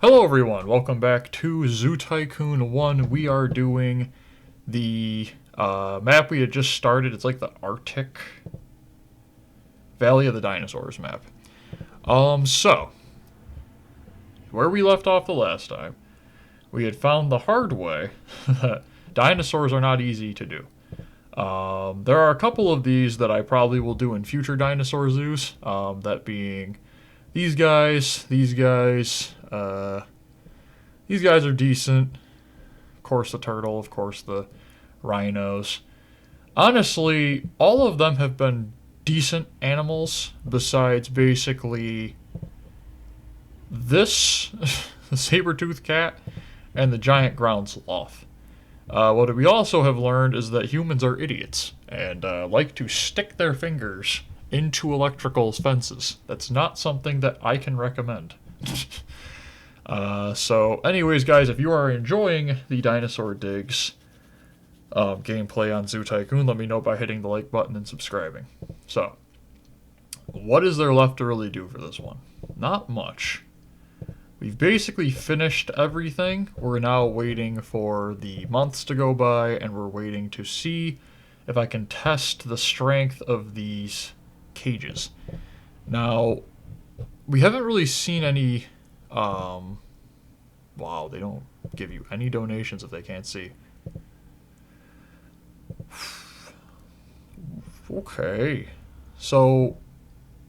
Hello everyone, welcome back to Zoo Tycoon 1. We are doing the map we had just started. It's like the Arctic Valley of the Dinosaurs map. So, where we left off the last time, we had found the hard way that dinosaurs are not easy to do. There are a couple of these that I probably will do in future dinosaur zoos, that being these guys, these guys are decent. Of course the turtle, of course the rhinos. Honestly, all of them have been decent animals besides basically this, the saber-toothed cat, and the giant ground sloth. What we also have learned is that humans are idiots and like to stick their fingers into electrical fences. That's not something that I can recommend. So anyways, guys, if you are enjoying the Dinosaur Digs gameplay on Zoo Tycoon, let me know by hitting the like button and subscribing. So, what is there left to really do for this one? Not much. We've basically finished everything. We're now waiting for the months to go by, and we're waiting to see if I can test the strength of these cages. Now, we haven't really seen any... wow, they don't give you any donations if they can't see. Okay. So,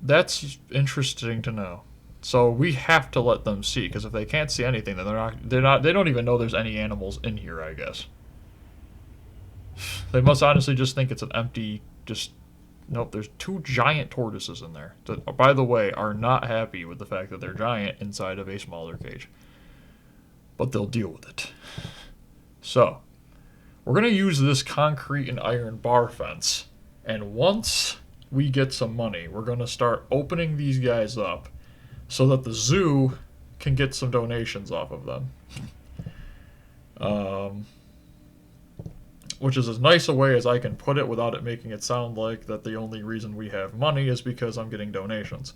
that's interesting to know. So we have to let them see, because if they can't see anything, then they don't even know there's any animals in here, I guess. They must honestly just think it's an empty, nope, there's two giant tortoises in there that, by the way, are not happy with the fact that they're giant inside of a smaller cage. But they'll deal with it. So, we're going to use this concrete and iron bar fence, and once we get some money, we're going to start opening these guys up so that the zoo can get some donations off of them. Which is as nice a way as I can put it without it making it sound like that the only reason we have money is because I'm getting donations.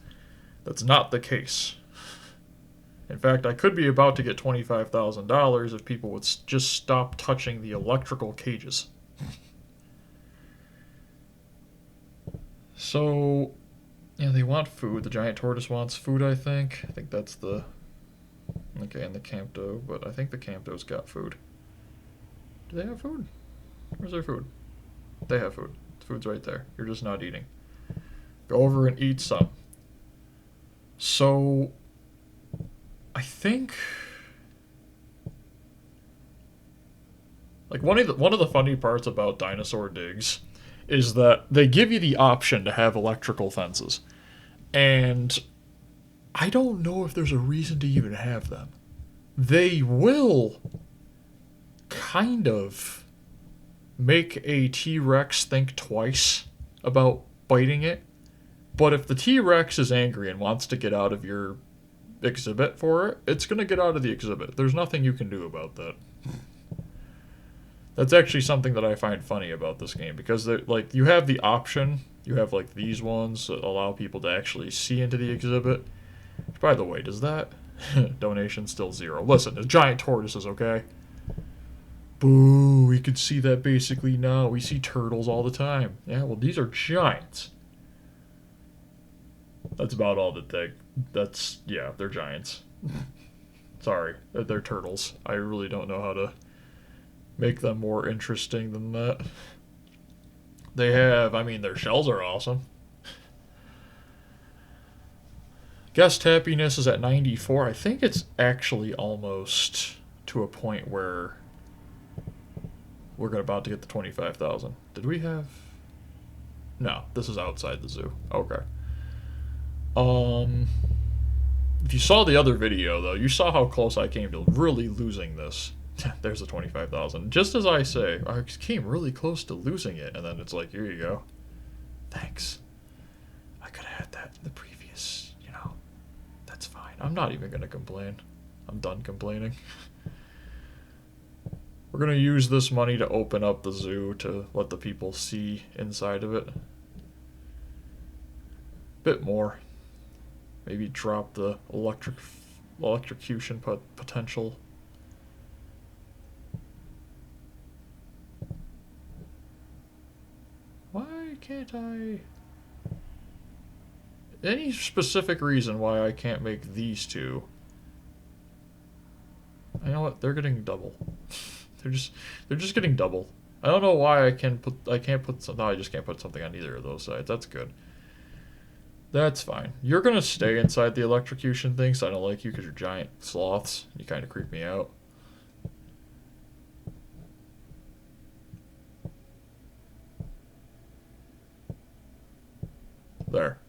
That's not the case. In fact, I could be about to get $25,000 if people would just stop touching the electrical cages. So, yeah, they want food. The giant tortoise wants food, I think. I think that's the... Okay, and the Campto, but I think the Campto's got food. Do they have food? Where's their food? They have food. The food's right there. You're just not eating. Go over and eat some. So, I think... Like, one of the funny parts about Dinosaur Digs is that they give you the option to have electrical fences. And I don't know if there's a reason to even have them. They will kind of make a T-Rex think twice about biting it. But if the T-Rex is angry and wants to get out of your exhibit for it, it's going to get out of the exhibit. There's nothing you can do about that. That's actually something that I find funny about this game, because like, you have the option, you have like these ones that allow people to actually see into the exhibit. By the way, does that donation still 0? Listen, it's giant tortoises, okay? Boo, we can see that basically now. We see turtles all the time. Yeah, well, these are giants. That's about all that yeah, they're giants. Sorry, they're turtles. I really don't know how to make them more interesting than that. They have, I mean, their shells are awesome. Guest happiness is at 94. I think it's actually almost to a point where we're about to get the 25,000. Did we have... No, this is outside the zoo. Okay. If you saw the other video, though, you saw how close I came to really losing this. There's the 25,000. Just as I say, I came really close to losing it, and then it's like, here you go. Thanks. I could have had that in the previous, that's fine. I'm not even going to complain. I'm done complaining. We're going to use this money to open up the zoo to let the people see inside of it. Bit more. Maybe drop the electric electrocution potential. Why can't I... Any specific reason why I can't make these two? You know what? They're getting double. they're just getting double. I don't know why I can't put some, no, I just can't put something on either of those sides. That's good. That's fine. You're gonna stay inside the electrocution thing, so I don't like you because you're giant sloths. You kind of creep me out. There.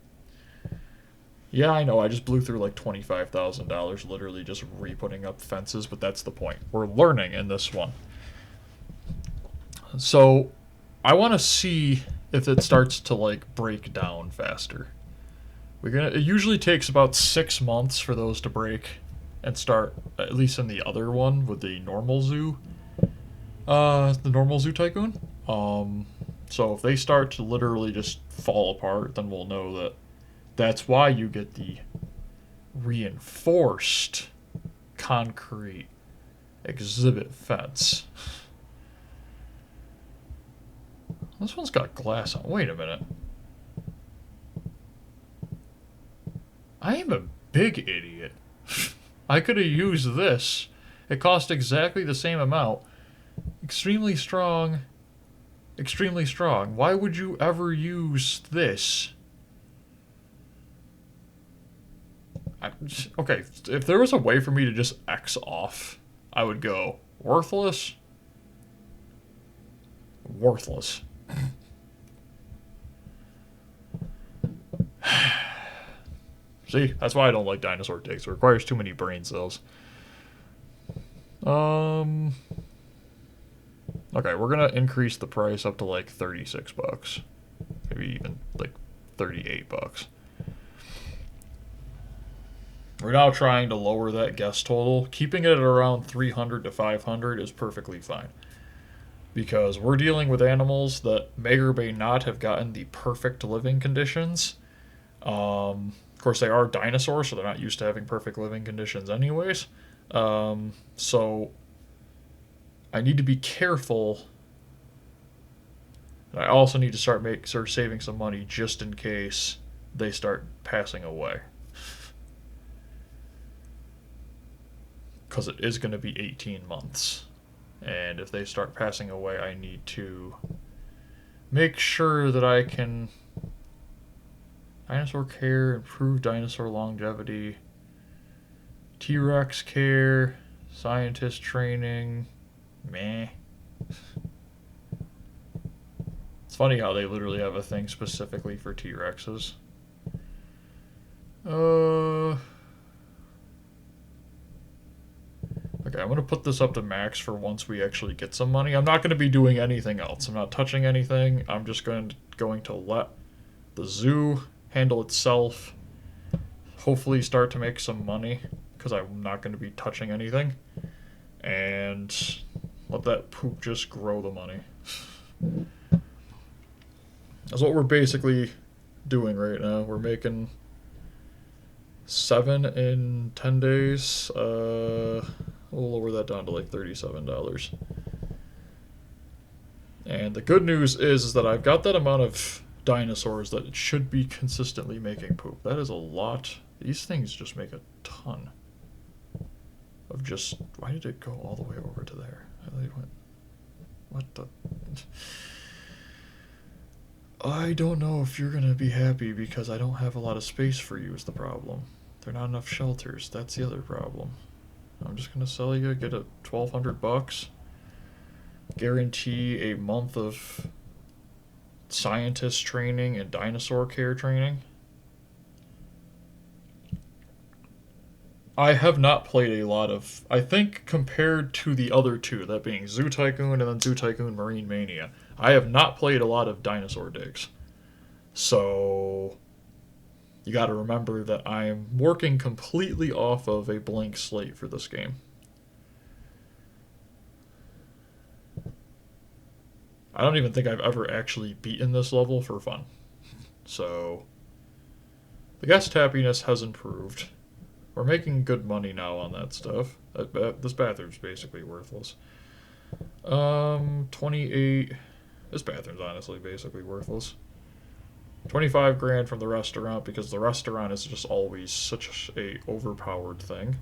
Yeah, I know, I just blew through like $25,000 literally just re-putting up fences, but that's the point. We're learning in this one. So, I want to see if it starts to like break down faster. It usually takes about 6 months for those to break and start, at least in the other one with the normal zoo. The normal zoo Tycoon. So if they start to literally just fall apart, then we'll know that that's why you get the reinforced concrete exhibit fence. This one's got glass on. Wait a minute. I am a big idiot. I could have used this. It cost exactly the same amount. Extremely strong. Extremely strong. Why would you ever use this? Okay, if there was a way for me to just X off, I would go worthless. Worthless. See, that's why I don't like dinosaur digs. It requires too many brain cells. Okay, we're gonna increase the price up to like $36. Maybe even like $38. We're now trying to lower that guess total. Keeping it at around 300 to 500 is perfectly fine. Because we're dealing with animals that may or may not have gotten the perfect living conditions. Of course, they are dinosaurs, so they're not used to having perfect living conditions anyways. So I need to be careful. And I also need to start saving some money just in case they start passing away. Because it is going to be 18 months. And if they start passing away, I need to make sure that I can... Dinosaur care, improve dinosaur longevity, T-Rex care, scientist training, meh. It's funny how they literally have a thing specifically for T-Rexes. Okay, I'm going to put this up to max for once we actually get some money. I'm not going to be doing anything else. I'm not touching anything. I'm just going to let the zoo handle itself. Hopefully start to make some money, because I'm not going to be touching anything. And let that poop just grow the money. That's what we're basically doing right now. We're making 7 in 10 days. We'll lower that down to like $37. And the good news is that I've got that amount of dinosaurs that it should be consistently making poop. That is a lot. These things just make a ton of just... Why did it go all the way over to there? What the... I don't know if you're going to be happy because I don't have a lot of space for you is the problem. There are not enough shelters. That's the other problem. I'm just going to sell you, get a $1,200. Guarantee a month of scientist training and dinosaur care training. I have not played a lot of... I think compared to the other two, that being Zoo Tycoon and then Zoo Tycoon Marine Mania, I have not played a lot of dinosaur digs. So... you gotta remember that I am working completely off of a blank slate for this game. I don't even think I've ever actually beaten this level for fun. So, the guest happiness has improved. We're making good money now on that stuff. This bathroom's basically worthless. 28. This bathroom's honestly basically worthless. 25 grand from the restaurant because the restaurant is just always such a overpowered thing.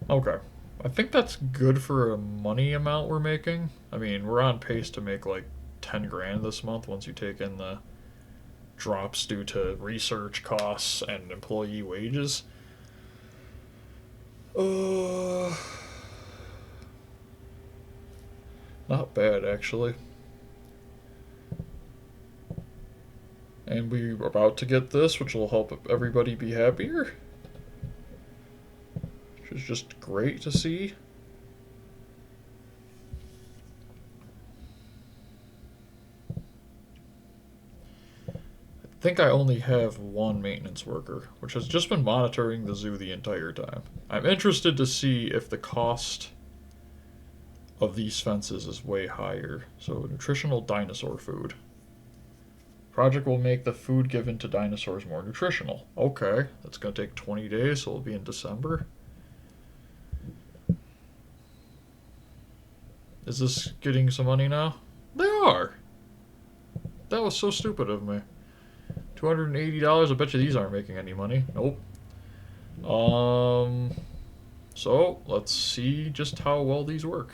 Okay. I think that's good for a money amount we're making. I mean, we're on pace to make like 10 grand this month once you take in the drops due to research costs and employee wages. Not bad, actually. And we're about to get this, which will help everybody be happier. Which is just great to see. I think I only have one maintenance worker, which has just been monitoring the zoo the entire time. I'm interested to see if the cost of these fences is way higher. So, nutritional dinosaur food. Project will make the food given to dinosaurs more nutritional. Okay, that's going to take 20 days, so it'll be in December. Is this getting some money now? They are! That was so stupid of me. $280, I bet you these aren't making any money. Nope. So, let's see just how well these work.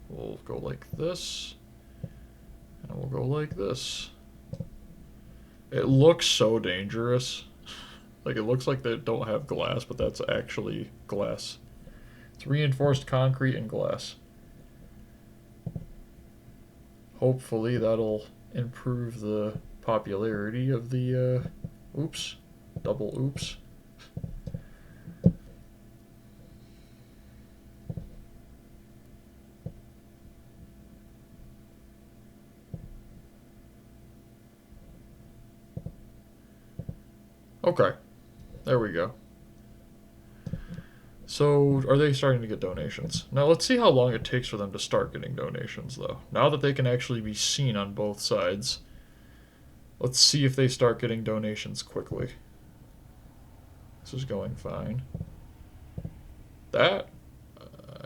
We'll go like this. And we'll go like this. It looks so dangerous. Like, it looks like they don't have glass, but that's actually glass. It's reinforced concrete and glass. Hopefully that'll improve the popularity of the, oops. Double oops. Okay, there we go. So, are they starting to get donations? Now, let's see how long it takes for them to start getting donations, though. Now that they can actually be seen on both sides, let's see if they start getting donations quickly. This is going fine. That...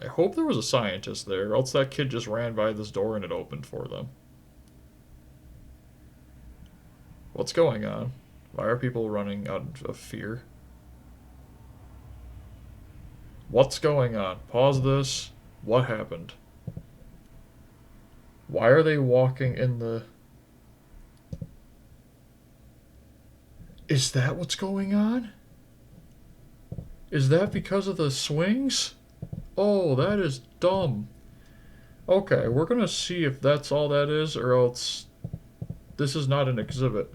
I hope there was a scientist there, else that kid just ran by this door and it opened for them. What's going on? Why are people running out of fear? What's going on? Pause this. What happened? Why are they walking in the... Is that what's going on? Is that because of the swings? Oh, that is dumb. Okay, we're gonna see if that's all that is, or else this is not an exhibit.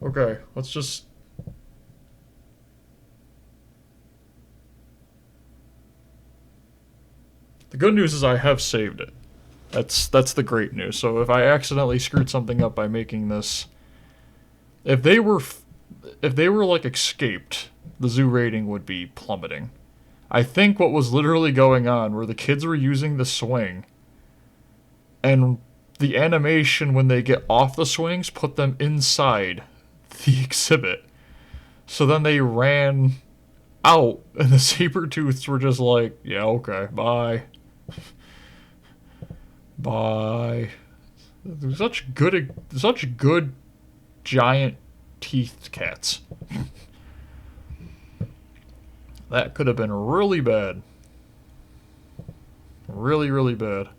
Okay, let's just... The good news is I have saved it. That's the great news. So if I accidentally screwed something up by making this... If they were like escaped, the zoo rating would be plummeting. I think what was literally going on were the kids were using the swing, and the animation when they get off the swings put them inside the exhibit. So then they ran out, and the saber-tooths were just like, yeah, okay, bye. Bye. Such good giant teeth cats. That could have been really bad. Really, really bad.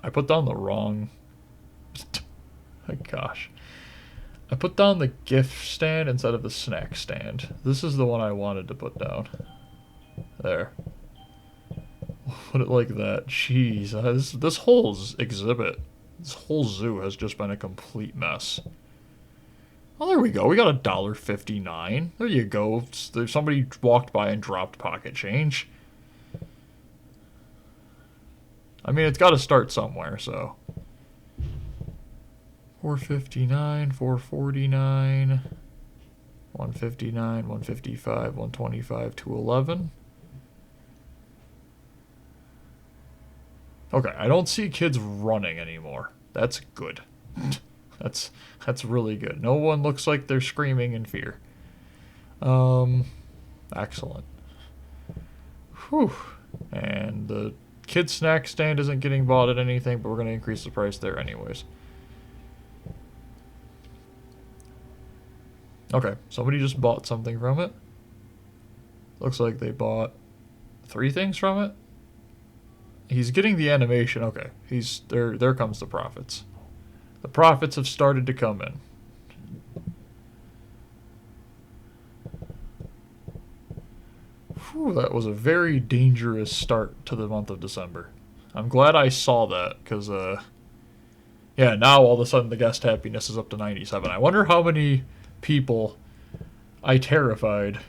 I put down the wrong... Oh, gosh. I put down the gift stand instead of the snack stand. This is the one I wanted to put down. There. Put it like that. Jeez. This whole exhibit, this whole zoo has just been a complete mess. Oh, there we go. We got $1.59. There you go. Somebody walked by and dropped pocket change. I mean, it's got to start somewhere, so... $4.59, $4.49. 159, 155, 125, 211. Okay, I don't see kids running anymore. That's good. That's really good. No one looks like they're screaming in fear. Excellent. Whew. And the kid snack stand isn't getting bought at anything, but we're going to increase the price there anyways. Okay, somebody just bought something from it. Looks like they bought 3 things from it. He's getting the animation. Okay, he's there. There comes the profits. The profits have started to come in. Whew, that was a very dangerous start to the month of December. I'm glad I saw that, because, yeah, now all of a sudden the guest happiness is up to 97. I wonder how many people I terrified.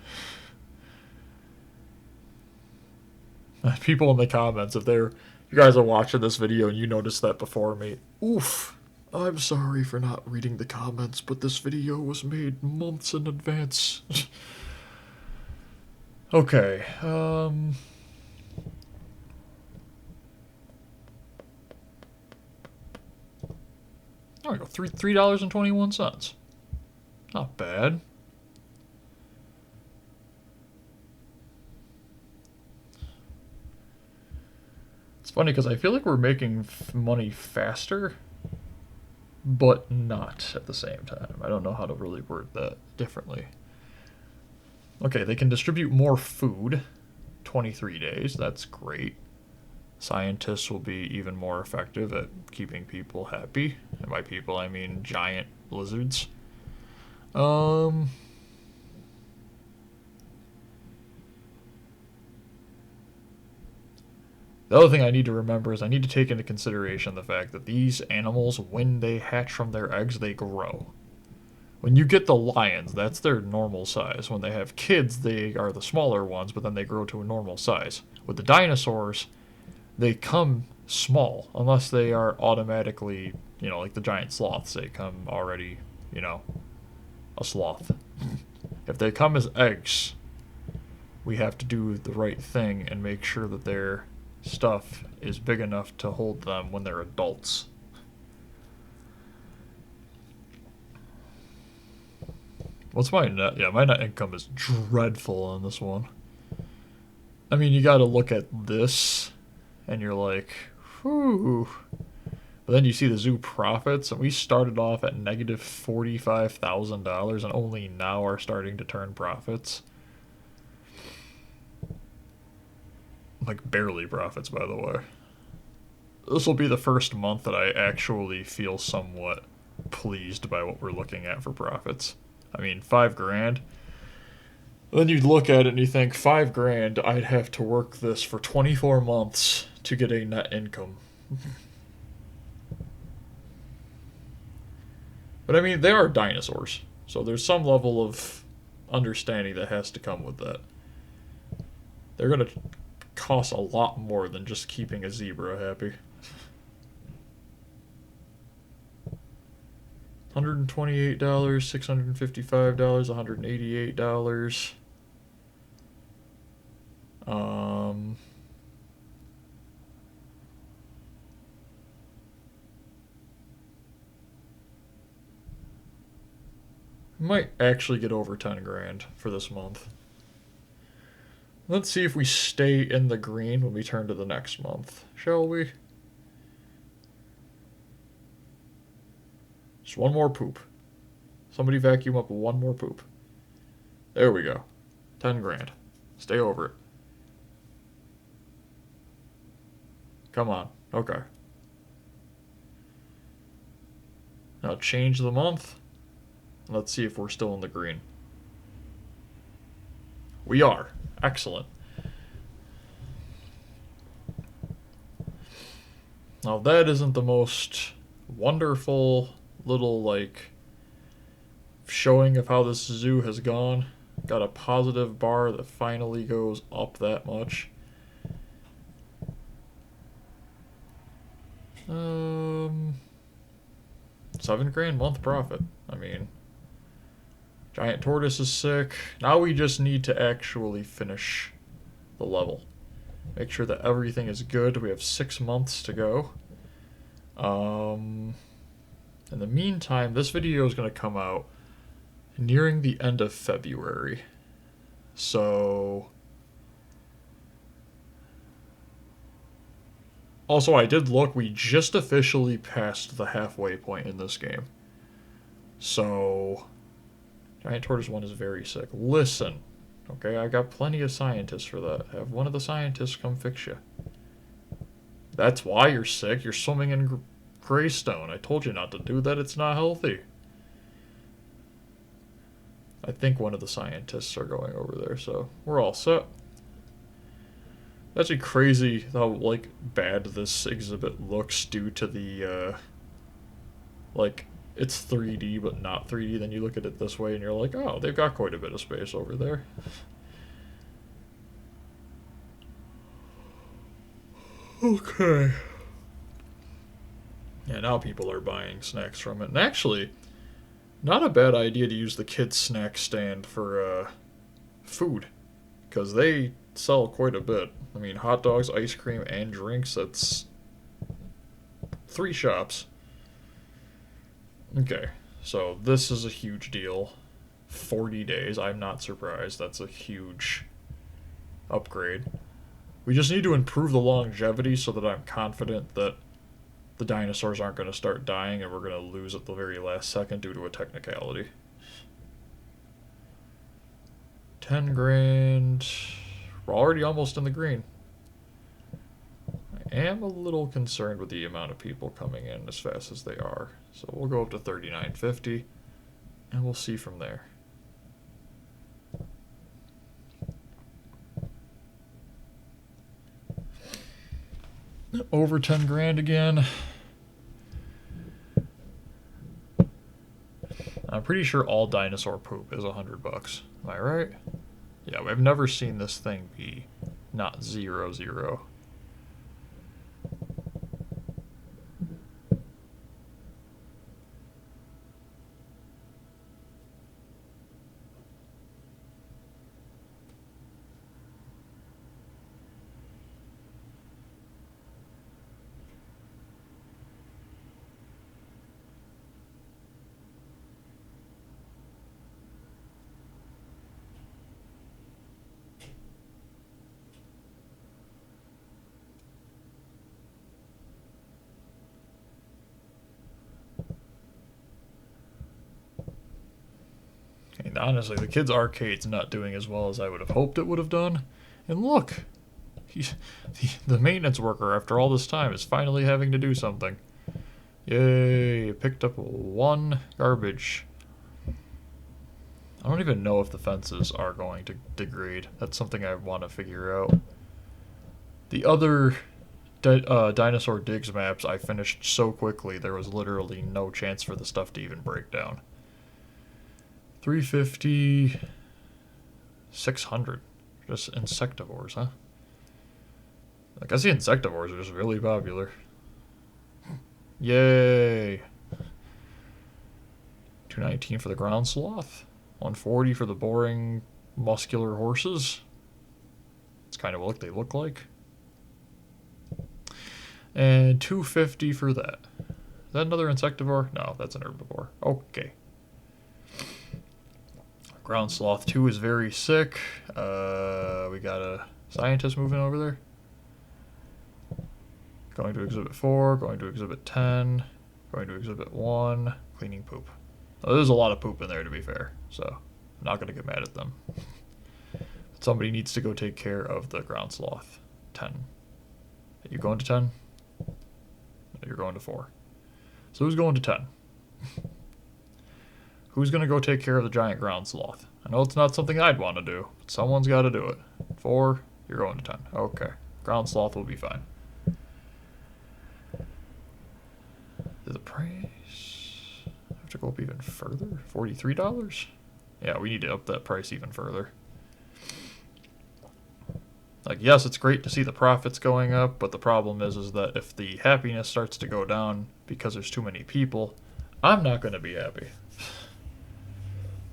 People in the comments, if you guys are watching this video and you noticed that before me, oof. I'm sorry for not reading the comments, but this video was made months in advance. Okay, there we go, $3.21. Not bad. It's funny because I feel like we're making money faster, but not at the same time. I don't know how to really word that differently. Okay, they can distribute more food. 23 days, that's great. Scientists will be even more effective at keeping people happy. And by people, I mean giant lizards. The other thing I need to remember is I need to take into consideration the fact that these animals, when they hatch from their eggs, they grow. When you get the lions, that's their normal size. When they have kids, they are the smaller ones, but then they grow to a normal size. With the dinosaurs, they come small, unless they are automatically, like the giant sloths, they come already, a sloth. If they come as eggs, we have to do the right thing and make sure that their stuff is big enough to hold them when they're adults. What's my net? Yeah, my net income is dreadful on this one. I mean, you gotta look at this, and you're like, whew. But then you see the zoo profits, and we started off at negative $45,000, and only now are starting to turn profits. Like, barely profits, by the way. This will be the first month that I actually feel somewhat pleased by what we're looking at for profits. I mean, $5,000. Then you look at it and you think, $5,000, I'd have to work this for 24 months to get a net income. But I mean, they are dinosaurs, so there's some level of understanding that has to come with that. They're going to cost a lot more than just keeping a zebra happy. $128, $655, $188. Might actually get over $10,000 for this month. Let's see if we stay in the green when we turn to the next month, shall we? Just one more poop. Somebody vacuum up one more poop. There we go. $10,000. Stay over it. Come on. Okay. Now change the month. Let's see if we're still in the green. We are. Excellent. Now that isn't the most wonderful little, showing of how this zoo has gone. Got a positive bar that finally goes up that much. $7,000 month profit. I mean, Giant tortoise is sick. Now we just need to actually finish the level. Make sure that everything is good. We have 6 months to go. In the meantime, this video is going to come out nearing the end of February. So... Also, I did look, we just officially passed the halfway point in this game. So... Giant Tortoise 1 is very sick. Listen, okay, I got plenty of scientists for that. Have one of the scientists come fix you. That's why you're sick. You're swimming in Greystone. I told you not to do that. It's not healthy. I think one of the scientists are going over there, so we're all set. That's actually crazy how, like, bad this exhibit looks due to the, like, it's 3D but not 3D. Then you look at it this way and you're like, oh, they've got quite a bit of space over there. Okay. Yeah, now people are buying snacks from it. And actually, not a bad idea to use the kids' snack stand for food, because they sell quite a bit. I mean, hot dogs, ice cream, and drinks, that's 3 shops. Okay, so this is a huge deal. 40 days, I'm not surprised. That's a huge upgrade. We just need to improve the longevity so that I'm confident that the dinosaurs aren't going to start dying and we're going to lose at the very last second due to a technicality. 10 grand. We're already almost in the green. I am a little concerned with the amount of people coming in as fast as they are. So we'll go up to 39.50 and we'll see from there. Over 10 grand again. I'm pretty sure all dinosaur poop is $100. Am I right? Yeah, I've never seen this thing be not 0. And honestly, the kids' arcade's not doing as well as I would have hoped it would have done. And look, the maintenance worker, after all this time, is finally having to do something. Yay, picked up 1 garbage. I don't even know if the fences are going to degrade. That's something I want to figure out. The other Dinosaur Digs maps I finished so quickly, there was literally no chance for the stuff to even break down. 350, 600. Just insectivores, huh? I guess the insectivores are just really popular. Yay! 219 for the ground sloth. 140 for the boring muscular horses. It's kind of what they look like. And 250 for that. Is that another insectivore? No, that's an herbivore. Okay. Ground Sloth 2 is very sick. We got a scientist moving over there. Going to Exhibit 4, going to Exhibit 10, going to Exhibit 1, cleaning poop. Now, there's a lot of poop in there, to be fair, so I'm not going to get mad at them. But somebody needs to go take care of the Ground Sloth. 10. Are you going to 10? No, you're going to 4. So who's going to 10? Who's going to go take care of the giant ground sloth? I know it's not something I'd want to do, but someone's got to do it. 4, you're going to 10. Okay. Ground sloth will be fine. The price have to go up even further? $43? Yeah, we need to up that price even further. Like, yes, it's great to see the profits going up, but the problem is that if the happiness starts to go down because there's too many people, I'm not going to be happy.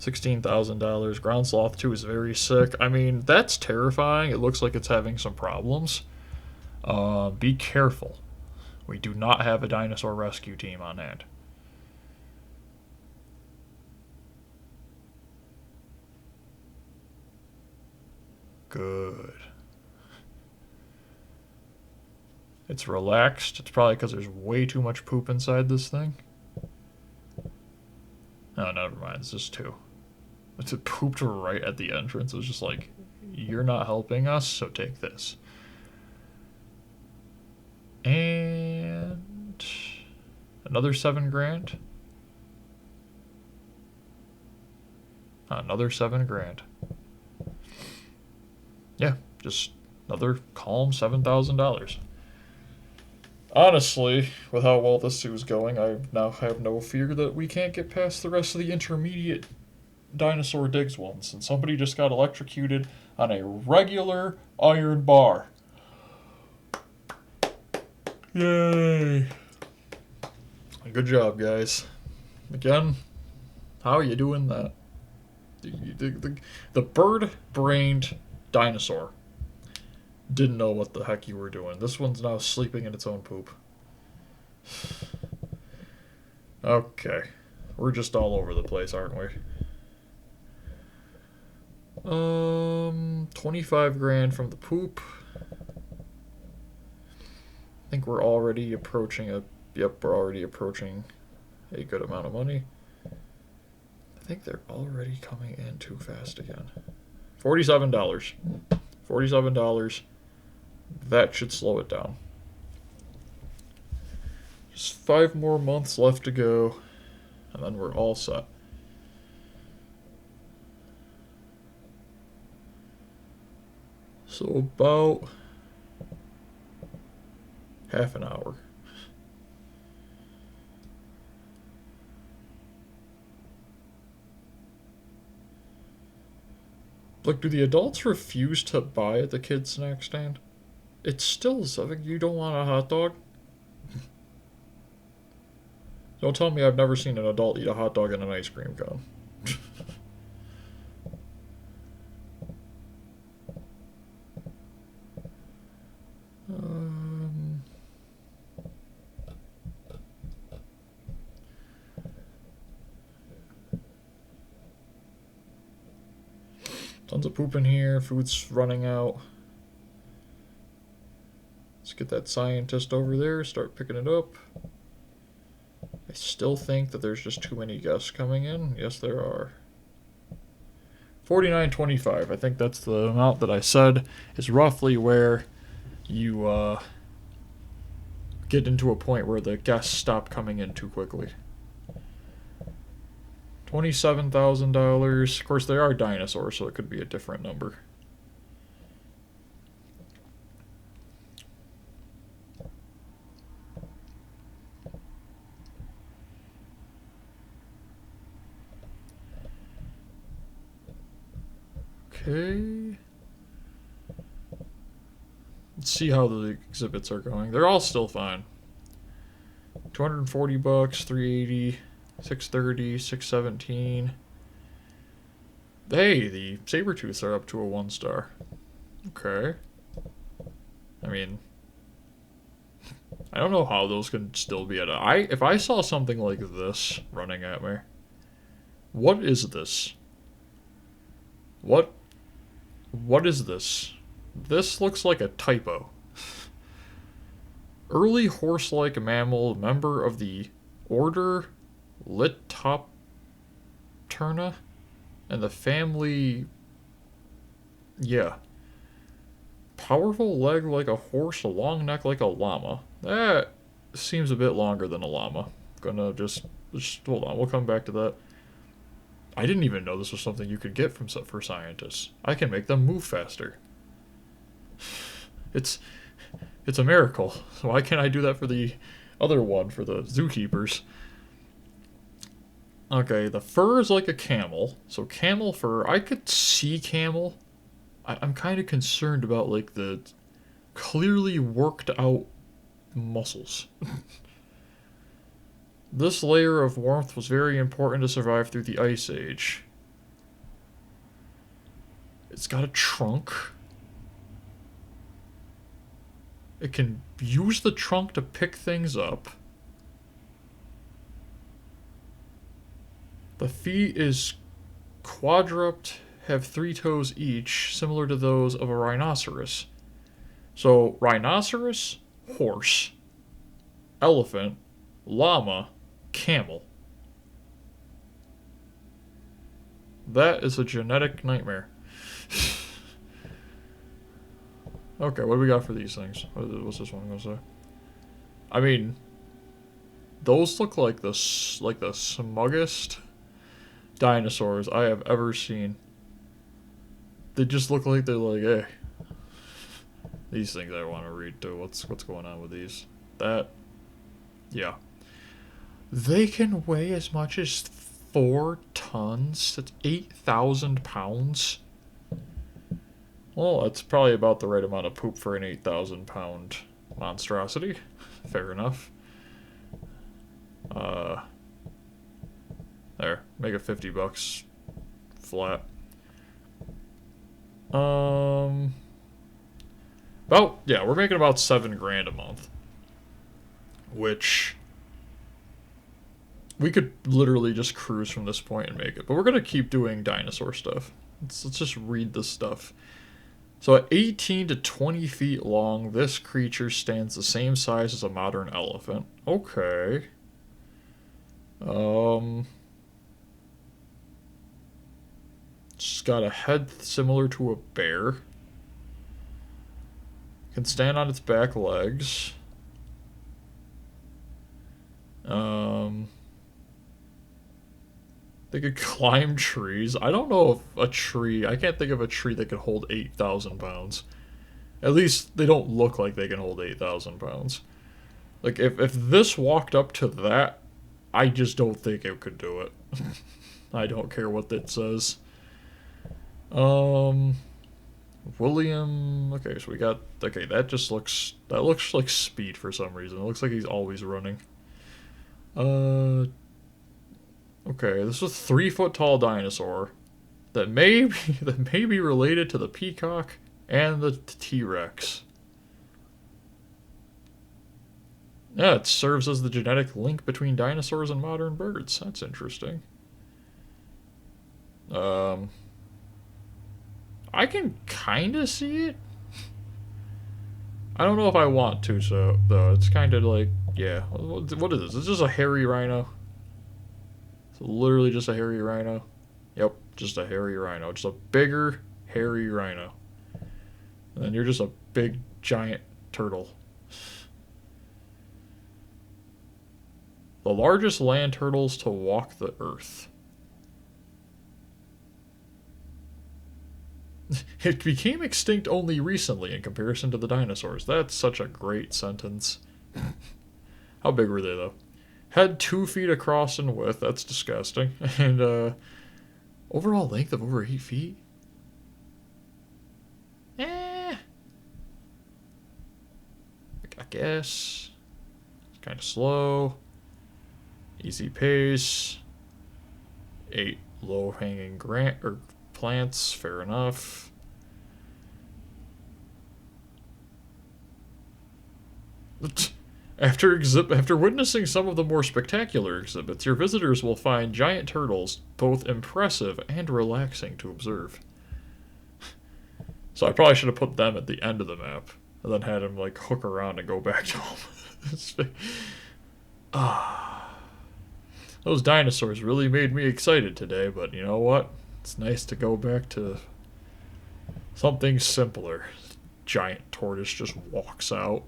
$16,000. Ground Sloth 2 is very sick. I mean, that's terrifying. It looks like it's having some problems. Be careful. We do not have a dinosaur rescue team on hand. Good. It's relaxed. It's probably because there's way too much poop inside this thing. Oh, never mind. It's just two. It's pooped right at the entrance. It was just like, you're not helping us, so take this. And another $7,000. Another $7,000. Yeah, just another calm $7,000. Honestly, with how well this is going, I now have no fear that we can't get past the rest of the intermediate Dinosaur Digs ones. And somebody just got electrocuted on a regular iron bar. Yay! Good job, guys. Again, how are you doing that? The bird-brained dinosaur didn't know what the heck you were doing. This one's now sleeping in its own poop. Okay. We're just all over the place, aren't we? $25,000 from the poop. I think we're already approaching a... Yep, we're already approaching a good amount of money. I think they're already coming in too fast again. $47. $47. That should slow it down. Just 5 more months left to go, and then we're all set. So about half an hour. Look, do the adults refuse to buy at the kids' snack stand? It's still something. You don't want a hot dog? Don't tell me I've never seen an adult eat a hot dog and an ice cream cone. Tons of poop in here. Food's running out. Let's get that scientist over there. Start picking it up. I still think that there's just too many guests coming in. Yes, there are. $49.25. I think that's the amount that I said is roughly where you get into a point where the guests stop coming in too quickly. $27,000. Of course, they are dinosaurs, so it could be a different number. Okay. Let's see how the exhibits are going. They're all still fine. $240, $380. 630, 617. Hey, the saber-tooths are up to a 1-star. Okay. I mean, I don't know how those can still be at a... if I saw something like this running at me, what is this? What is this? This looks like a typo. Early horse-like mammal, member of the order Litopterna and the family. Yeah. Powerful leg like a horse, a long neck like a llama. That seems a bit longer than a llama. Gonna just hold on, we'll come back to that. I didn't even know this was something you could get for scientists. I can make them move faster. It's a miracle. Why can't I do that for the other one, for the zookeepers? Okay, the fur is like a camel. So camel fur, I could see camel. I'm kind of concerned about like the clearly worked out muscles. This layer of warmth was very important to survive through the Ice Age. It's got a trunk. It can use the trunk to pick things up. The feet is quadruped, have 3 toes each, similar to those of a rhinoceros. So, rhinoceros, horse, elephant, llama, camel. That is a genetic nightmare. Okay, what do we got for these things? What's this one gonna say? I mean, those look like the smuggest dinosaurs I have ever seen. They just look like they're like, hey, these things I want to read too. What's going on with these? That, yeah. They can weigh as much as 4 tons. That's 8,000 pounds. Well, that's probably about the right amount of poop for an 8,000 pound monstrosity. Fair enough. There, make it $50 flat. We're making about $7,000 a month, which we could literally just cruise from this point and make it. But we're gonna keep doing dinosaur stuff. Let's just read this stuff. So at 18 to 20 feet long, this creature stands the same size as a modern elephant. Okay. It's got a head similar to a bear. Can stand on its back legs. They could climb trees. I don't know if a tree... I can't think of a tree that could hold 8,000 pounds. At least they don't look like they can hold 8,000 pounds. Like, if this walked up to that, I just don't think it could do it. I don't care what it says. William... Okay, so we got... Okay, that just looks... That looks like speed for some reason. It looks like he's always running. Okay, this is a 3-foot-tall dinosaur that may be related to the peacock and the T-Rex. Yeah, it serves as the genetic link between dinosaurs and modern birds. That's interesting. I can kind of see it. I don't know if I want to, so though it's kind of like, yeah. What is this? It's just a hairy rhino. It's literally just a hairy rhino. Yep, just a hairy rhino. Just a bigger, hairy rhino. And then you're just a big, giant turtle. The largest land turtles to walk the earth. It became extinct only recently in comparison to the dinosaurs. That's such a great sentence. How big were they, though? Head 2 feet across in width. That's disgusting. And, overall length of over 8 feet? I guess. It's kind of slow. Easy pace. 8 low-hanging plants. Fair enough. After witnessing some of the more spectacular exhibits, your visitors will find giant turtles both impressive and relaxing to observe. So I probably should have put them at the end of the map, and then had him like hook around and go back to home. Those dinosaurs really made me excited today, but you know what? It's nice to go back to something simpler. Giant tortoise just walks out,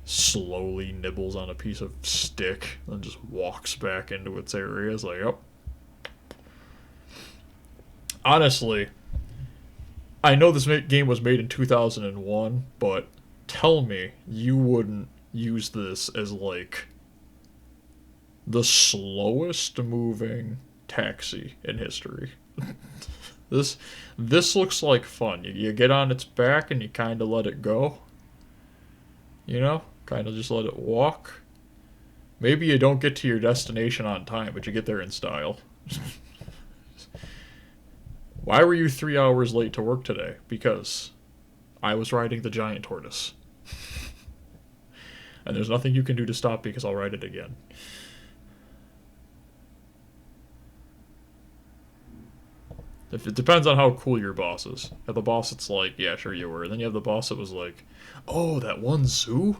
slowly nibbles on a piece of stick, and just walks back into its area. It's like, oh. Honestly, I know this game was made in 2001, but tell me you wouldn't use this as, like, the slowest moving taxi in history. This looks like fun. You get on its back and you kind of let it go. You know? Kind of just let it walk. Maybe you don't get to your destination on time, but you get there in style. Why were you 3 hours late to work today? Because I was riding the giant tortoise. And there's nothing you can do to stop me because I'll ride it again. It depends on how cool your boss is. You have the boss that's like, yeah, sure you were. And then you have the boss that was like, oh, that one zoo?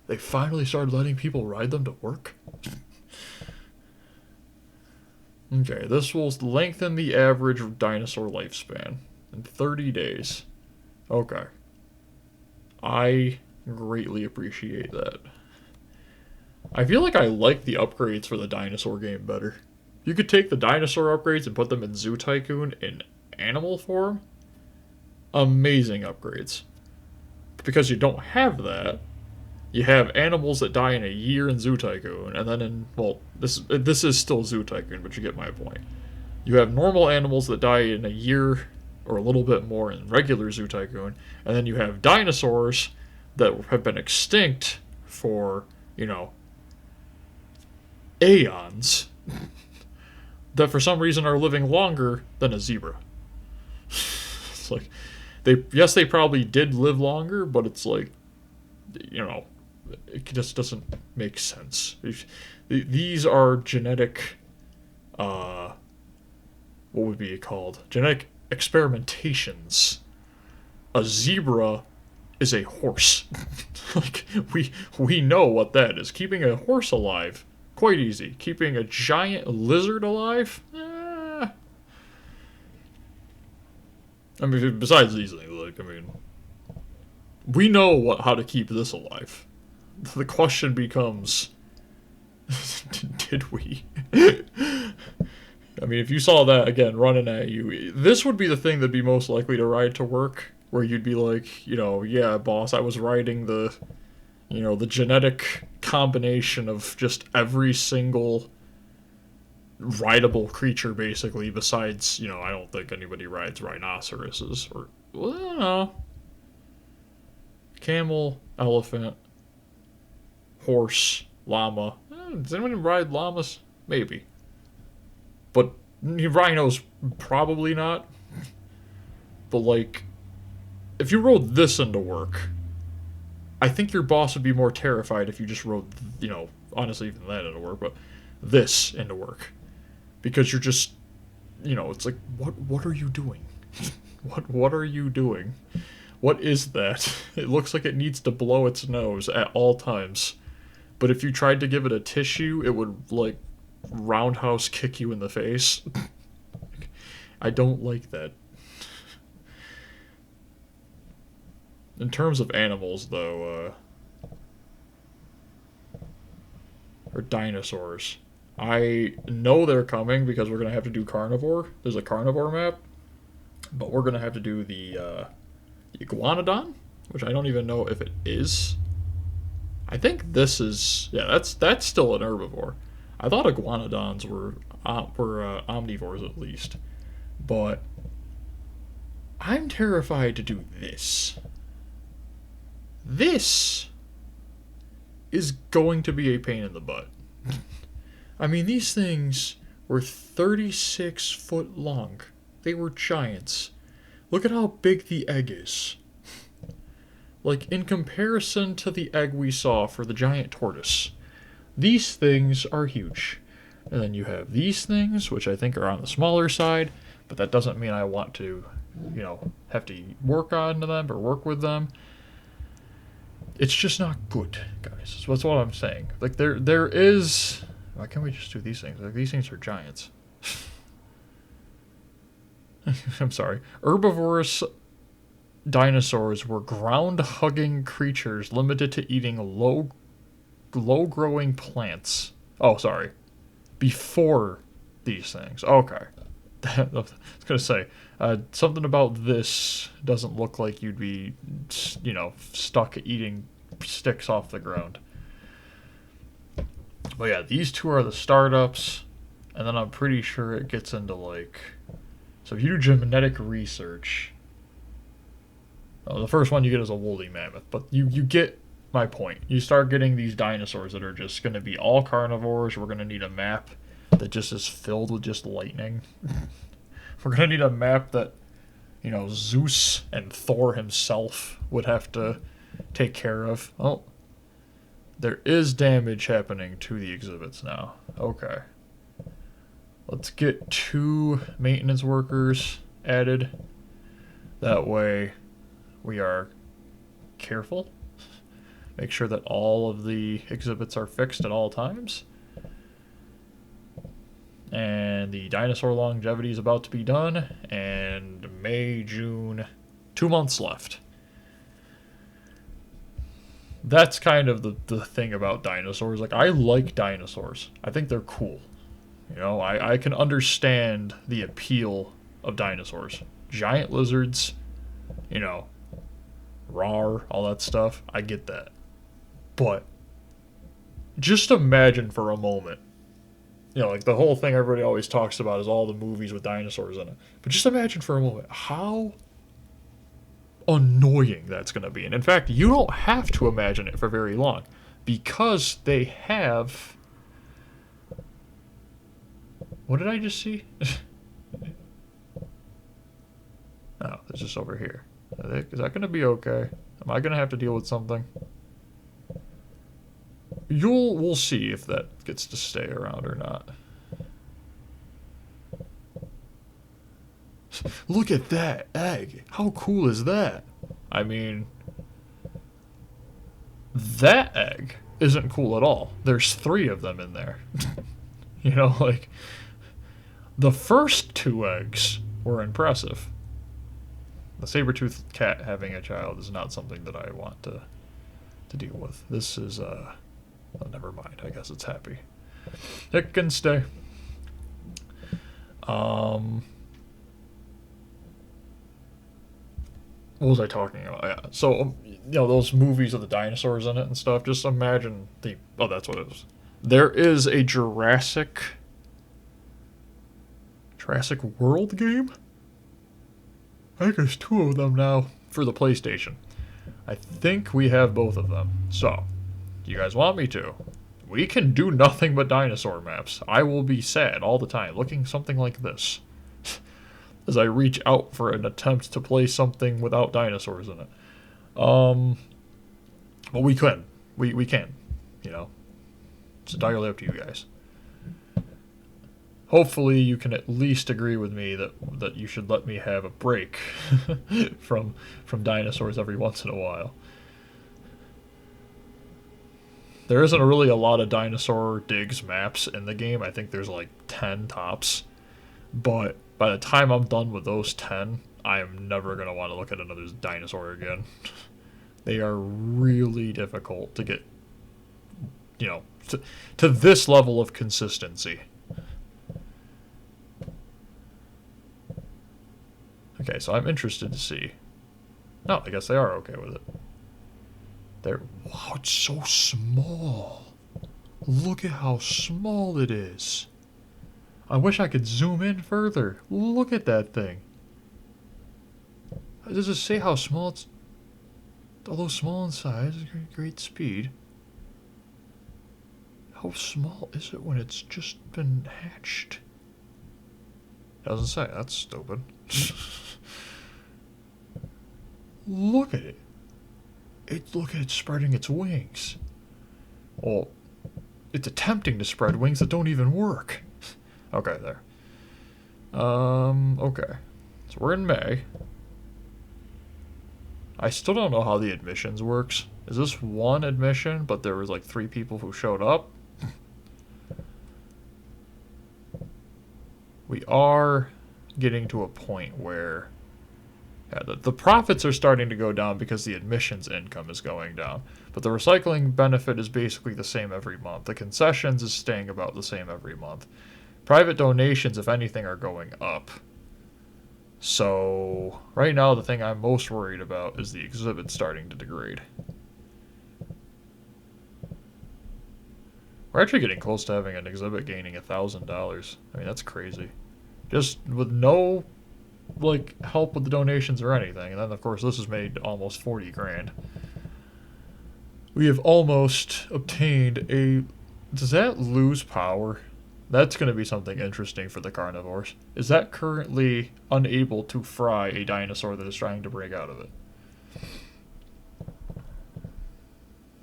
They finally started letting people ride them to work? Okay, this will lengthen the average dinosaur lifespan in 30 days. Okay. I greatly appreciate that. I feel like I like the upgrades for the dinosaur game better. You could take the dinosaur upgrades and put them in Zoo Tycoon in animal form. Amazing upgrades. Because you don't have that, you have animals that die in a year in Zoo Tycoon, and then in, well, this is still Zoo Tycoon, but you get my point. You have normal animals that die in a year or a little bit more in regular Zoo Tycoon, and then you have dinosaurs that have been extinct for, you know, aeons that for some reason are living longer than a zebra. It's like, they probably did live longer, but it's like, you know, it just doesn't make sense. These are genetic, what would be called? Genetic experimentations. A zebra is a horse. Like, we know what that is. Keeping a horse alive, quite easy. Keeping a giant lizard alive, I mean, besides these things, like, I mean, we know how to keep this alive. The question becomes, did we? I mean, if you saw that, again, running at you, this would be the thing that'd be most likely to ride to work, where you'd be like, you know, yeah, boss, I was riding the, you know, the genetic combination of just every single rideable creature, basically, besides, you know, I don't think anybody rides rhinoceroses, or, well, I don't know. Camel, elephant, horse, llama. Does anyone ride llamas? Maybe. But rhinos, probably not. But, like, if you rode this into work, I think your boss would be more terrified if you just rode, you know, honestly, even that into work, but this into work. Because you're just, you know, it's like, what are you doing? What are you doing? What is that? It looks like it needs to blow its nose at all times. But if you tried to give it a tissue, it would, like, roundhouse kick you in the face. I don't like that. In terms of animals, though, or dinosaurs, I know they're coming because we're going to have to do carnivore. There's a carnivore map. But we're going to have to do the iguanodon, which I don't even know if it is. I think this is, yeah, that's still an herbivore. I thought iguanodons were omnivores at least. But I'm terrified to do this. This is going to be a pain in the butt. I mean, these things were 36 foot long. They were giants. Look at how big the egg is. Like, in comparison to the egg we saw for the giant tortoise, these things are huge. And then you have these things, which I think are on the smaller side, but that doesn't mean I want to, you know, have to work on them or work with them. It's just not good, guys. That's what I'm saying. Like, there is... Why can't we just do these things? Like, these things are giants. I'm sorry. Herbivorous dinosaurs were ground-hugging creatures limited to eating low-growing plants. Oh, sorry. Before these things. Okay. I was going to say, something about this doesn't look like you'd be, you know, stuck eating sticks off the ground. But yeah, these two are the startups, and then I'm pretty sure it gets into, like... So if you do genetic research... the first one you get is a woolly mammoth, but you get my point. You start getting these dinosaurs that are just going to be all carnivores. We're going to need a map that just is filled with just lightning. We're gonna need a map that, you know, Zeus and Thor himself would have to take care of. Oh, there is damage happening to the exhibits now. Okay. Let's get 2 maintenance workers added. That way we are careful. Make sure that all of the exhibits are fixed at all times. And the dinosaur longevity is about to be done. And May, June, 2 months left. That's kind of the thing about dinosaurs. Like, I like dinosaurs. I think they're cool. You know, I can understand the appeal of dinosaurs. Giant lizards, you know, rawr, all that stuff. I get that. But just imagine for a moment, you know, like the whole thing everybody always talks about is all the movies with dinosaurs in it. But just imagine for a moment how annoying that's going to be. And in fact, you don't have to imagine it for very long because they have... What did I just see? Oh, it's just over here. Is that going to be okay? Am I going to have to deal with something? We'll see if that gets to stay around or not. Look at that egg. How cool is that? I mean, that egg isn't cool at all. There's 3 of them in there. You know, like, the first 2 eggs were impressive. The saber-toothed cat having a child is not something that I want to deal with. This is, oh, never mind. I guess it's happy. It can stay. What was I talking about? Yeah. So, you know, those movies with the dinosaurs in it and stuff, just imagine the... Oh, that's what it is. There is a Jurassic World game? I think there's 2 of them now for the PlayStation. I think we have both of them. So, you guys want me to? We can do nothing but dinosaur maps. I will be sad all the time, looking something like this. As I reach out for an attempt to play something without dinosaurs in it. But we can. We can, you know. It's entirely up to you guys. Hopefully you can at least agree with me that you should let me have a break from dinosaurs every once in a while. There isn't really a lot of dinosaur digs maps in the game. I think there's like 10 tops. But by the time I'm done with those 10, I am never going to want to look at another dinosaur again. They are really difficult to get, you know, to this level of consistency. Okay, so I'm interested to see. No, I guess they are okay with it. Wow, it's so small. Look at how small it is. I wish I could zoom in further. Look at that thing. Does it say how small it's... Although small in size, great speed. How small is it when it's just been hatched? Doesn't say. That's stupid. Look at it. Look at it spreading its wings. Well, it's attempting to spread wings that don't even work. Okay, there. Okay. So we're in May. I still don't know how the admissions works. Is this one admission, but there was like 3 people who showed up? We are getting to a point where the profits are starting to go down because the admissions income is going down. But the recycling benefit is basically the same every month. The concessions is staying about the same every month. Private donations, if anything, are going up. So, right now the thing I'm most worried about is the exhibit starting to degrade. We're actually getting close to having an exhibit gaining $1,000. I mean, that's crazy. Just with no, like, help with the donations or anything. And then, of course, this has made almost 40 grand. We have almost obtained a... Does that lose power? That's going to be something interesting for the carnivores. Is that currently unable to fry a dinosaur that is trying to break out of it?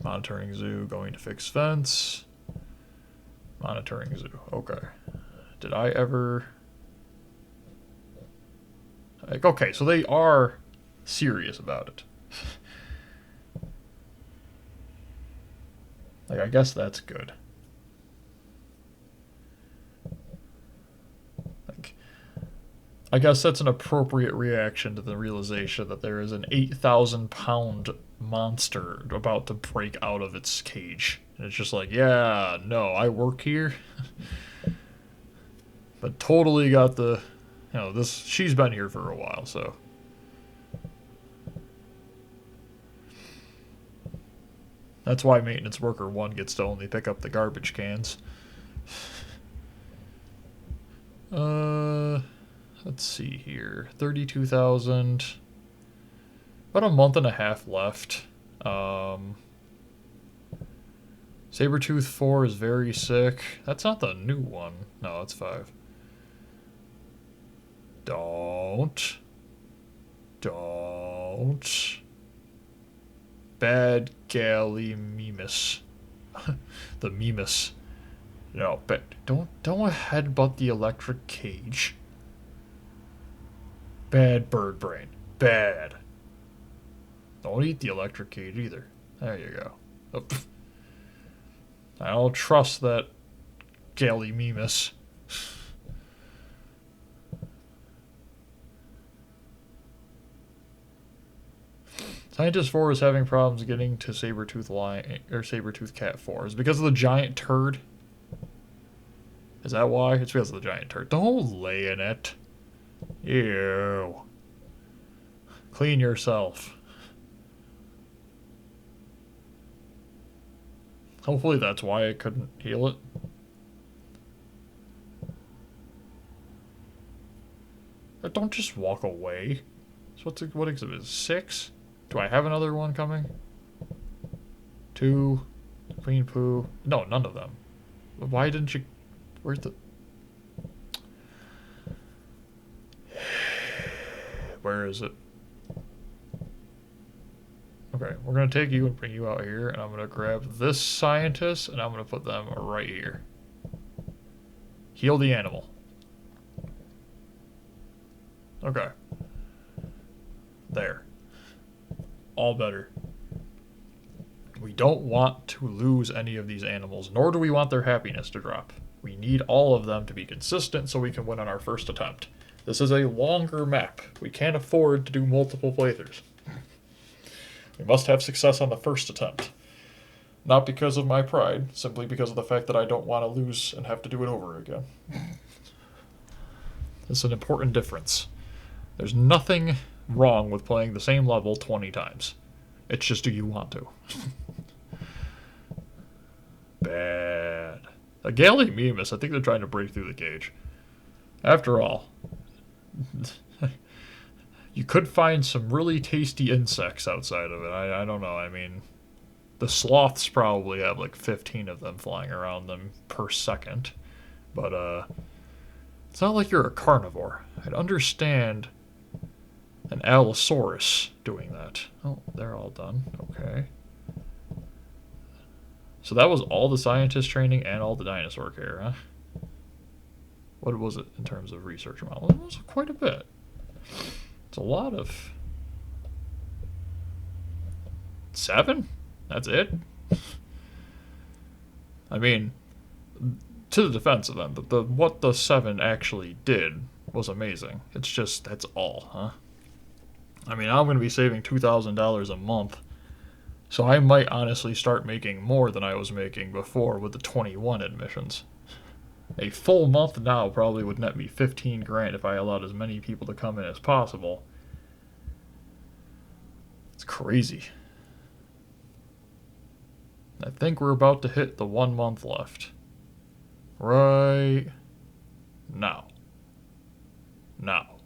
Monitoring zoo, going to fix fence. Monitoring zoo, okay. Did I ever... Like, okay, so they are serious about it. Like, I guess that's good. Like, I guess that's an appropriate reaction to the realization that there is an 8,000-pound monster about to break out of its cage. And it's just like, yeah, no, I work here. But totally got the... You know, this, she's been here for a while, so. That's why maintenance worker 1 gets to only pick up the garbage cans. Let's see here. 32,000. About a month and a half left. Sabertooth 4 is very sick. That's not the new one. No, it's 5. Don't. Bad Gallimimus. The Mimus. No, but don't headbutt the electric cage. Bad bird brain. Bad. Don't eat the electric cage either. There you go. Oh, I don't trust that Gallimimus. Scientist 4 is having problems getting to Sabertooth Lion or Sabertooth Cat 4. Is it because of the giant turd? Is that why? It's because of the giant turd. Don't lay in it. Ew. Clean yourself. Hopefully that's why I couldn't heal it. But don't just walk away. So what exhibit is 6? Do I have another one coming? 2. Clean poo. No, none of them. Why didn't you... Where's the... Where is it? Okay, we're going to take you and bring you out here, and I'm going to grab this scientist, and I'm going to put them right here. Heal the animal. Okay. There. All better. We don't want to lose any of these animals, nor do we want their happiness to drop. We need all of them to be consistent so we can win on our first attempt. This is a longer map. We can't afford to do multiple playthroughs. We must have success on the first attempt. Not because of my pride, simply because of the fact that I don't want to lose and have to do it over again. It's an important difference. There's nothing wrong with playing the same level 20 times. It's just, do you want to? Bad. A Gallimimus, I think they're trying to break through the cage. After all, you could find some really tasty insects outside of it. I don't know. I mean, the sloths probably have like 15 of them flying around them per second. But it's not like you're a carnivore. I'd understand an Allosaurus doing that. Oh, they're all done. Okay. So that was all the scientist training and all the dinosaur care, huh? What was it in terms of research models? It was quite a bit. It's a lot of... 7? That's it? I mean, to the defense of them, what the 7 actually did was amazing. It's just, that's all, huh? I mean, I'm going to be saving $2,000 a month, so I might honestly start making more than I was making before with the 21 admissions. A full month now probably would net me 15 grand if I allowed as many people to come in as possible. It's crazy. I think we're about to hit the 1 month left. Right now. Now.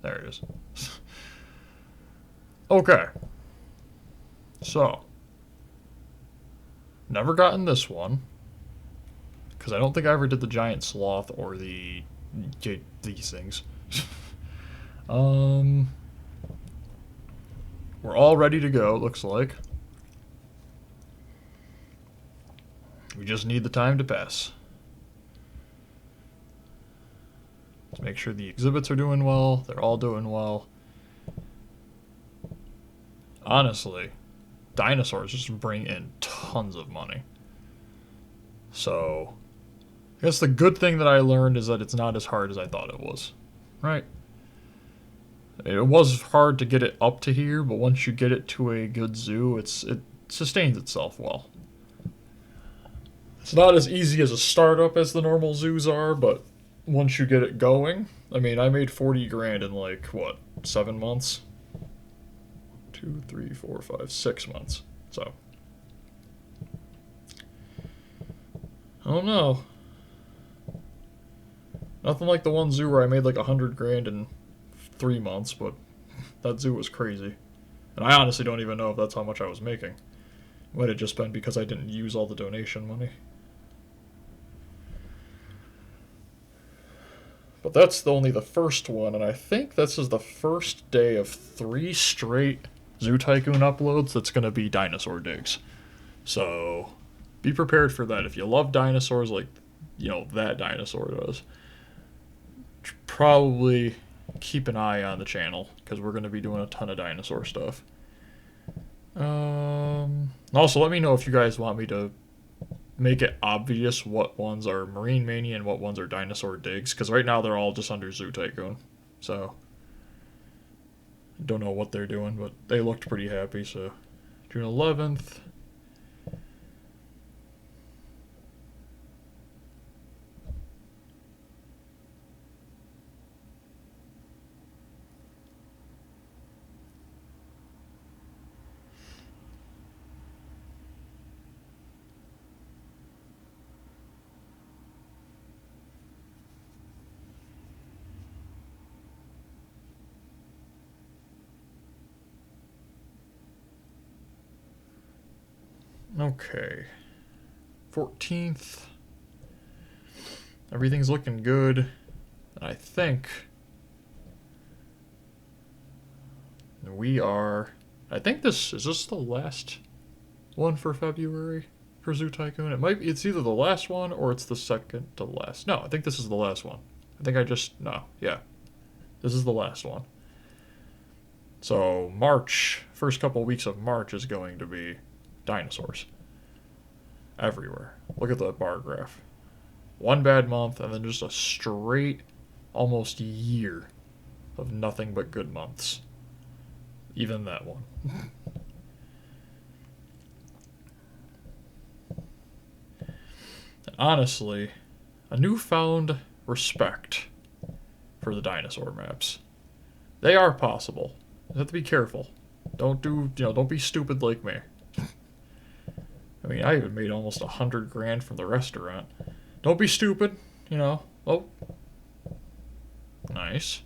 There it is. Okay. So. Never gotten this one. Because I don't think I ever did the giant sloth or these things. We're all ready to go, looks like. We just need the time to pass. Let's make sure the exhibits are doing well. They're all doing well. Honestly, dinosaurs just bring in tons of money. So, I guess the good thing that I learned is that it's not as hard as I thought it was. Right? It was hard to get it up to here, but once you get it to a good zoo, it sustains itself well. It's not as easy as a startup as the normal zoos are, but once you get it going, I mean, I made 40 grand in like, what, 7 months? 2, 3, 4, 5, 6 months. So, I don't know. Nothing like the one zoo where I made like 100 grand in 3 months, but that zoo was crazy. And I honestly don't even know if that's how much I was making. It might have just been because I didn't use all the donation money. But that's only the first one, and I think this is the first day of 3 straight Zoo Tycoon uploads that's going to be dinosaur digs. So, be prepared for that. If you love dinosaurs like, that dinosaur does, probably keep an eye on the channel, because we're going to be doing a ton of dinosaur stuff. Also, let me know if you guys want me to make it obvious what ones are Marine Mania and what ones are dinosaur digs, because right now they're all just under Zoo Tycoon. So, don't know what they're doing, but they looked pretty happy. So, June 11th. Okay. 14th. Everything's looking good. I think we are... I think is this the last one for February for Zoo Tycoon? It's either the last one or it's the second to last. No, I think this is the last one. Yeah. This is the last one. So March, first couple weeks of March is going to be dinosaurs. Everywhere. Look at the bar graph. One bad month and then just a straight almost year of nothing but good months. Even that one. And honestly, a newfound respect for the dinosaur maps. They are possible. You have to be careful. Don't be stupid like me. I mean, I even made almost 100 grand from the restaurant. Don't be stupid, Oh. Nice.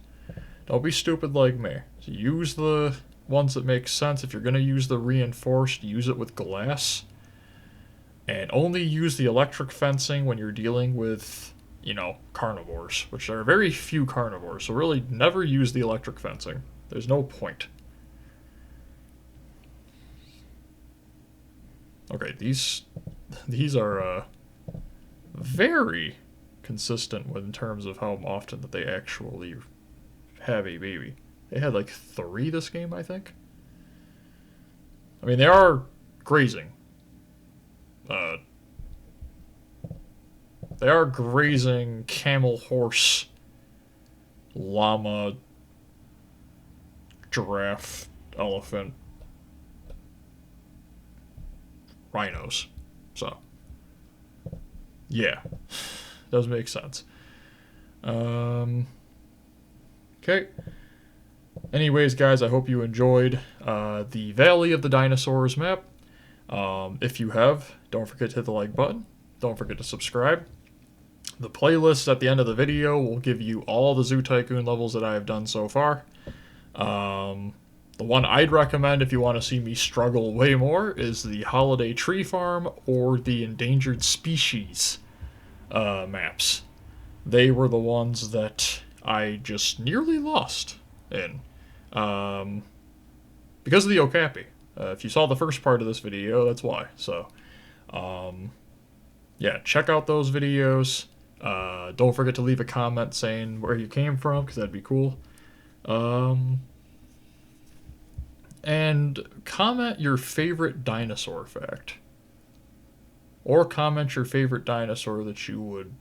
Don't be stupid like me. So use the ones that make sense. If you're going to use the reinforced, use it with glass. And only use the electric fencing when you're dealing with, carnivores, which there are very few carnivores. So really, never use the electric fencing. There's no point. Okay, these are very consistent in terms of how often that they actually have a baby. They had like 3 this game, I think. I mean, they are grazing. They are grazing camel, horse, llama, giraffe, elephant, rhinos. So, yeah, does make sense. Okay. Anyways, guys, I hope you enjoyed the Valley of the Dinosaurs map. If you have, don't forget to hit the like button. Don't forget to subscribe. The playlist at the end of the video will give you all the Zoo Tycoon levels that I have done so far. The one I'd recommend if you want to see me struggle way more is the Holiday Tree Farm or the Endangered Species maps. They were the ones that I just nearly lost in. Because of the Okapi. If you saw the first part of this video, that's why. So, yeah, check out those videos. Don't forget to leave a comment saying where you came from, because that'd be cool. And comment your favorite dinosaur fact. Or comment your favorite dinosaur that you would,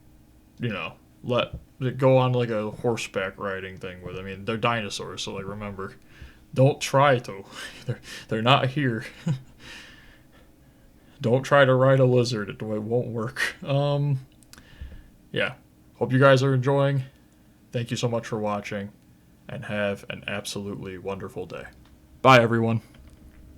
let go on like a horseback riding thing with. I mean, they're dinosaurs, so like remember, don't try to. they're not here. Don't try to ride a lizard. It won't work. Yeah. Hope you guys are enjoying. Thank you so much for watching, and have an absolutely wonderful day. Bye, everyone.